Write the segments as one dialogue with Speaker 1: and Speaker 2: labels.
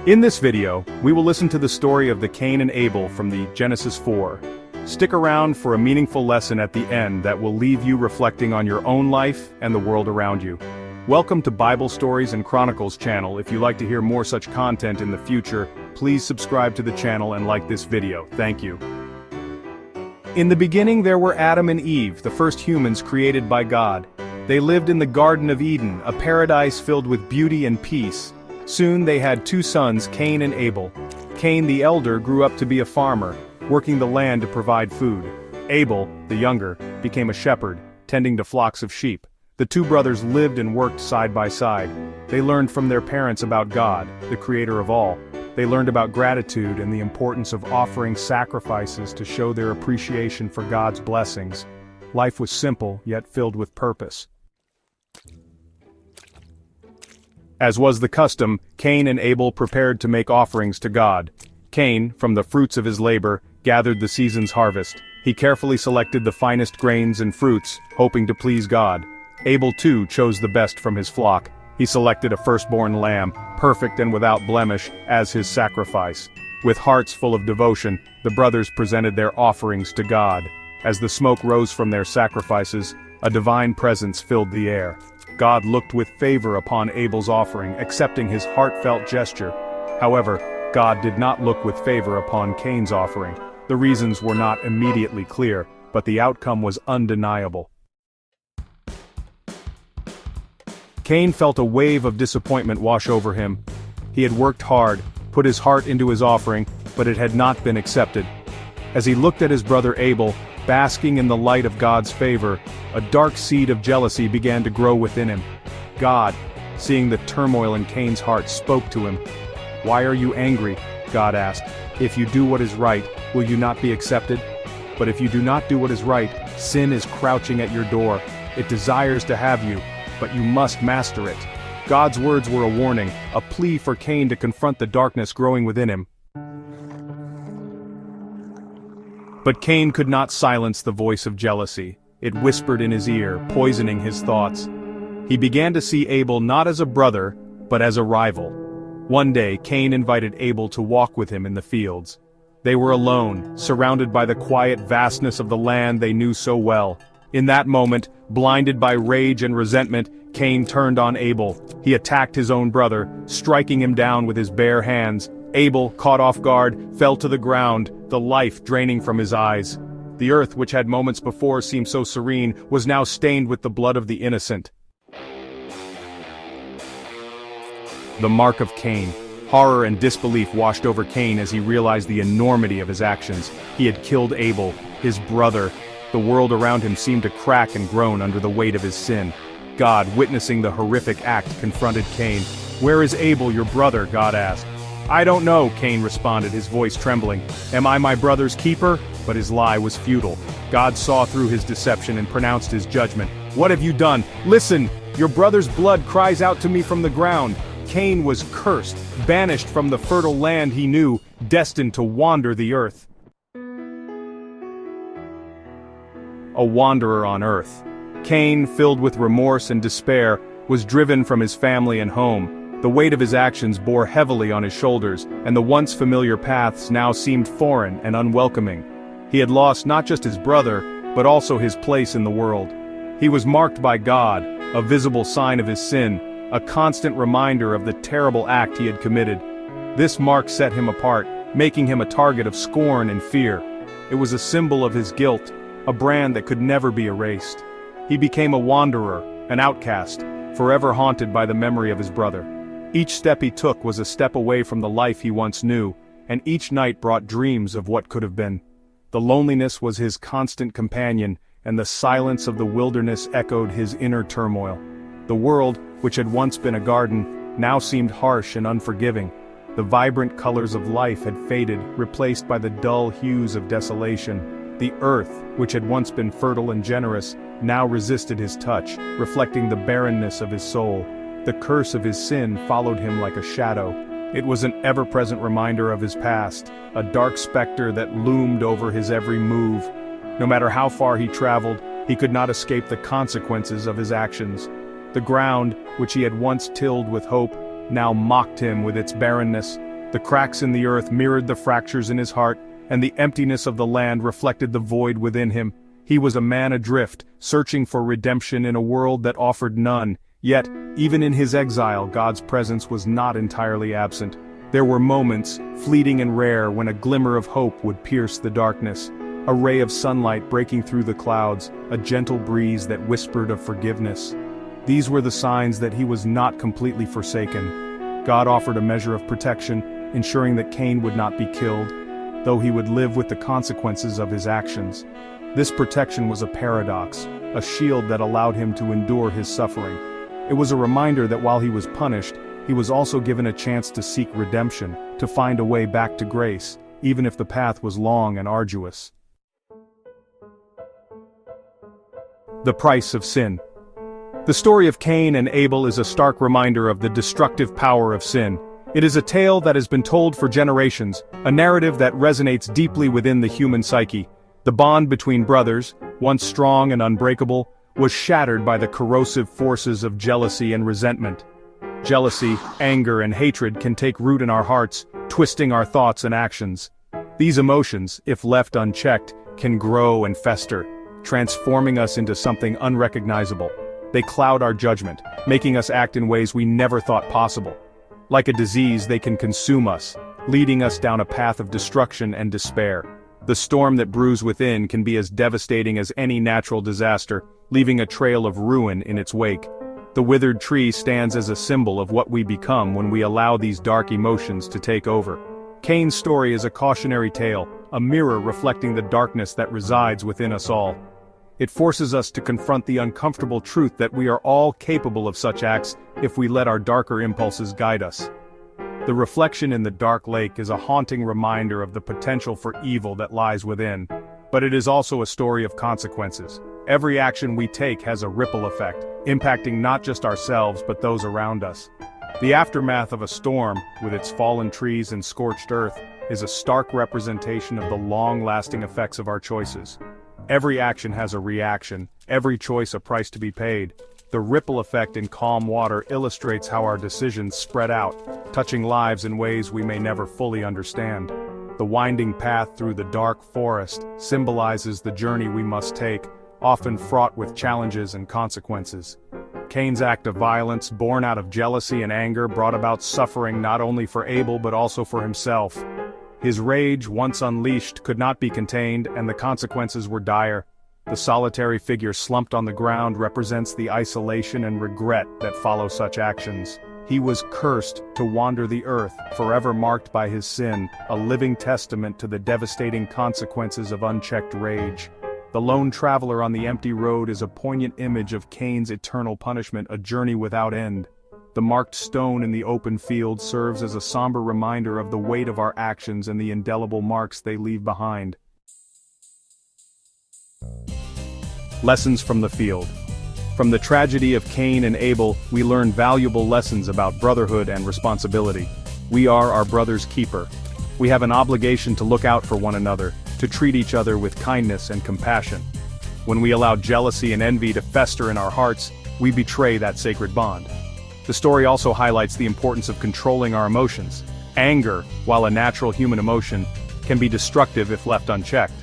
Speaker 1: In this video, we will listen to the story of the Cain and Abel from the Genesis 4. Stick around for a meaningful lesson at the end that will leave you reflecting on your own life and the world around you. Welcome to Bible Stories and Chronicles channel. If you'd like to hear more such content in the future, please subscribe to the channel and like this video. Thank you. In the beginning there were Adam and Eve, the first humans created by God. They lived in the Garden of Eden, a paradise filled with beauty and peace. Soon they had two sons, Cain and Abel. Cain the elder grew up to be a farmer, working the land to provide food. Abel, the younger, became a shepherd, tending to flocks of sheep. The two brothers lived and worked side by side. They learned from their parents about God, the creator of all. They learned about gratitude and the importance of offering sacrifices to show their appreciation for God's blessings. Life was simple, yet filled with purpose. As was the custom, Cain and Abel prepared to make offerings to God. Cain, from the fruits of his labor, gathered the season's harvest. He carefully selected the finest grains and fruits, hoping to please God. Abel too chose the best from his flock. He selected a firstborn lamb, perfect and without blemish, as his sacrifice. With hearts full of devotion, the brothers presented their offerings to God. As the smoke rose from their sacrifices, a divine presence filled the air. God looked with favor upon Abel's offering, accepting his heartfelt gesture. However, God did not look with favor upon Cain's offering. The reasons were not immediately clear, but the outcome was undeniable. Cain felt a wave of disappointment wash over him. He had worked hard, put his heart into his offering, but it had not been accepted. As he looked at his brother Abel, basking in the light of God's favor, a dark seed of jealousy began to grow within him. God, seeing the turmoil in Cain's heart, spoke to him. "Why are you angry?" God asked. "If you do what is right, will you not be accepted? But if you do not do what is right, sin is crouching at your door. It desires to have you, but you must master it." God's words were a warning, a plea for Cain to confront the darkness growing within him. But Cain could not silence the voice of jealousy. It whispered in his ear, poisoning his thoughts. He began to see Abel not as a brother, but as a rival. One day, Cain invited Abel to walk with him in the fields. They were alone, surrounded by the quiet vastness of the land they knew so well. In that moment, blinded by rage and resentment, Cain turned on Abel. He attacked his own brother, striking him down with his bare hands. Abel, caught off guard, fell to the ground, the life draining from his eyes. The earth, which had moments before seemed so serene, was now stained with the blood of the innocent. The Mark of Cain. Horror and disbelief washed over Cain as he realized the enormity of his actions. He had killed Abel, his brother. The world around him seemed to crack and groan under the weight of his sin. God, witnessing the horrific act, confronted Cain. "Where is Abel, your brother?" God asked. "I don't know," Cain responded, his voice trembling. "Am I my brother's keeper?" But his lie was futile. God saw through his deception and pronounced his judgment. "What have you done? Listen! Your brother's blood cries out to me from the ground." Cain was cursed, banished from the fertile land he knew, destined to wander the earth. A wanderer on earth. Cain, filled with remorse and despair, was driven from his family and home. The weight of his actions bore heavily on his shoulders, and the once familiar paths now seemed foreign and unwelcoming. He had lost not just his brother, but also his place in the world. He was marked by God, a visible sign of his sin, a constant reminder of the terrible act he had committed. This mark set him apart, making him a target of scorn and fear. It was a symbol of his guilt, a brand that could never be erased. He became a wanderer, an outcast, forever haunted by the memory of his brother. Each step he took was a step away from the life he once knew, and each night brought dreams of what could have been. The loneliness was his constant companion, and the silence of the wilderness echoed his inner turmoil. The world, which had once been a garden, now seemed harsh and unforgiving. The vibrant colors of life had faded, replaced by the dull hues of desolation. The earth, which had once been fertile and generous, now resisted his touch, reflecting the barrenness of his soul. The curse of his sin followed him like a shadow. It was an ever-present reminder of his past, a dark specter that loomed over his every move. No matter how far he traveled, he could not escape the consequences of his actions. The ground, which he had once tilled with hope, now mocked him with its barrenness. The cracks in the earth mirrored the fractures in his heart, and the emptiness of the land reflected the void within him. He was a man adrift, searching for redemption in a world that offered none. Yet, even in his exile, God's presence was not entirely absent. There were moments, fleeting and rare, when a glimmer of hope would pierce the darkness. A ray of sunlight breaking through the clouds, a gentle breeze that whispered of forgiveness. These were the signs that he was not completely forsaken. God offered a measure of protection, ensuring that Cain would not be killed, though he would live with the consequences of his actions. This protection was a paradox, a shield that allowed him to endure his suffering. It was a reminder that while he was punished, he was also given a chance to seek redemption, to find a way back to grace, even if the path was long and arduous. The price of sin. The story of Cain and Abel is a stark reminder of the destructive power of sin. It is a tale that has been told for generations, a narrative that resonates deeply within the human psyche. The bond between brothers, once strong and unbreakable, was shattered by the corrosive forces of jealousy and resentment. Jealousy, anger, and hatred can take root in our hearts, twisting our thoughts and actions. These emotions, if left unchecked, can grow and fester, transforming us into something unrecognizable. They cloud our judgment, making us act in ways we never thought possible. Like a disease, they can consume us, leading us down a path of destruction and despair. The storm that brews within can be as devastating as any natural disaster, leaving a trail of ruin in its wake. The withered tree stands as a symbol of what we become when we allow these dark emotions to take over. Cain's story is a cautionary tale, a mirror reflecting the darkness that resides within us all. It forces us to confront the uncomfortable truth that we are all capable of such acts if we let our darker impulses guide us. The reflection in the dark lake is a haunting reminder of the potential for evil that lies within, but it is also a story of consequences. Every action we take has a ripple effect, impacting not just ourselves but those around us. The aftermath of a storm, with its fallen trees and scorched earth, is a stark representation of the long-lasting effects of our choices. Every action has a reaction, every choice a price to be paid. The ripple effect in calm water illustrates how our decisions spread out, touching lives in ways we may never fully understand. The winding path through the dark forest symbolizes the journey we must take, often fraught with challenges and consequences. Cain's act of violence, born out of jealousy and anger, brought about suffering not only for Abel but also for himself. His rage, once unleashed, could not be contained, and the consequences were dire. The solitary figure slumped on the ground represents the isolation and regret that follow such actions. He was cursed to wander the earth, forever marked by his sin, a living testament to the devastating consequences of unchecked rage. The lone traveler on the empty road is a poignant image of Cain's eternal punishment, a journey without end. The marked stone in the open field serves as a somber reminder of the weight of our actions and the indelible marks they leave behind. Lessons from the field. From the tragedy of Cain and Abel, we learn valuable lessons about brotherhood and responsibility. We are our brother's keeper. We have an obligation to look out for one another, to treat each other with kindness and compassion. When we allow jealousy and envy to fester in our hearts, we betray that sacred bond. The story also highlights the importance of controlling our emotions. Anger, while a natural human emotion, can be destructive if left unchecked.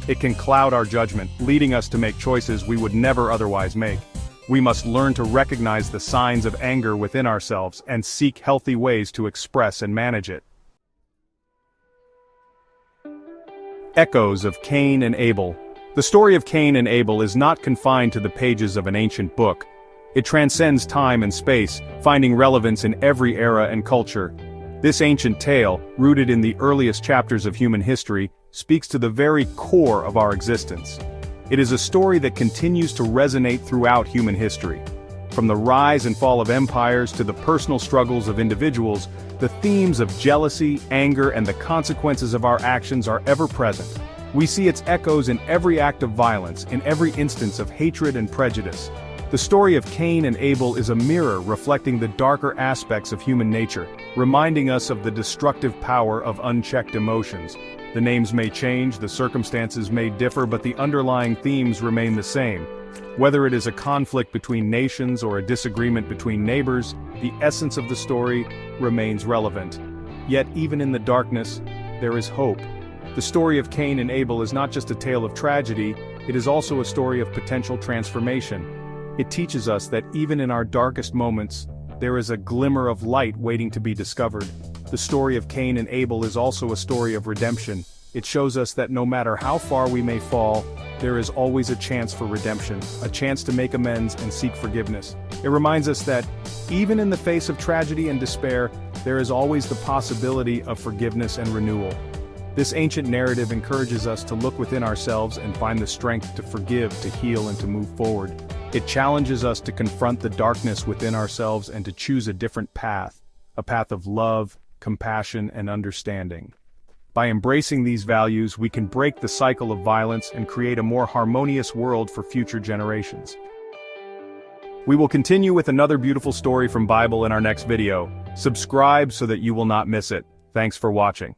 Speaker 1: It can cloud our judgment, leading us to make choices we would never otherwise make. We must learn to recognize the signs of anger within ourselves and seek healthy ways to express and manage it. Echoes of Cain and Abel. The story of Cain and Abel is not confined to the pages of an ancient book. It transcends time and space, finding relevance in every era and culture. This ancient tale, rooted in the earliest chapters of human history, speaks to the very core of our existence. It is a story that continues to resonate throughout human history. From the rise and fall of empires to the personal struggles of individuals, the themes of jealousy, anger, and the consequences of our actions are ever present. We see its echoes in every act of violence, in every instance of hatred and prejudice. The story of Cain and Abel is a mirror reflecting the darker aspects of human nature, reminding us of the destructive power of unchecked emotions. The names may change, the circumstances may differ, but the underlying themes remain the same. Whether it is a conflict between nations or a disagreement between neighbors, the essence of the story remains relevant. Yet even in the darkness, there is hope. The story of Cain and Abel is not just a tale of tragedy, it is also a story of potential transformation. It teaches us that even in our darkest moments, there is a glimmer of light waiting to be discovered. The story of Cain and Abel is also a story of redemption. It shows us that no matter how far we may fall, there is always a chance for redemption, a chance to make amends and seek forgiveness. It reminds us that, even in the face of tragedy and despair, there is always the possibility of forgiveness and renewal. This ancient narrative encourages us to look within ourselves and find the strength to forgive, to heal, and to move forward. It challenges us to confront the darkness within ourselves and to choose a different path, a path of love, compassion, and understanding. By embracing these values, we can break the cycle of violence and create a more harmonious world for future generations. We will continue with another beautiful story from Bible in our next video. Subscribe so that you will not miss it. Thanks for watching.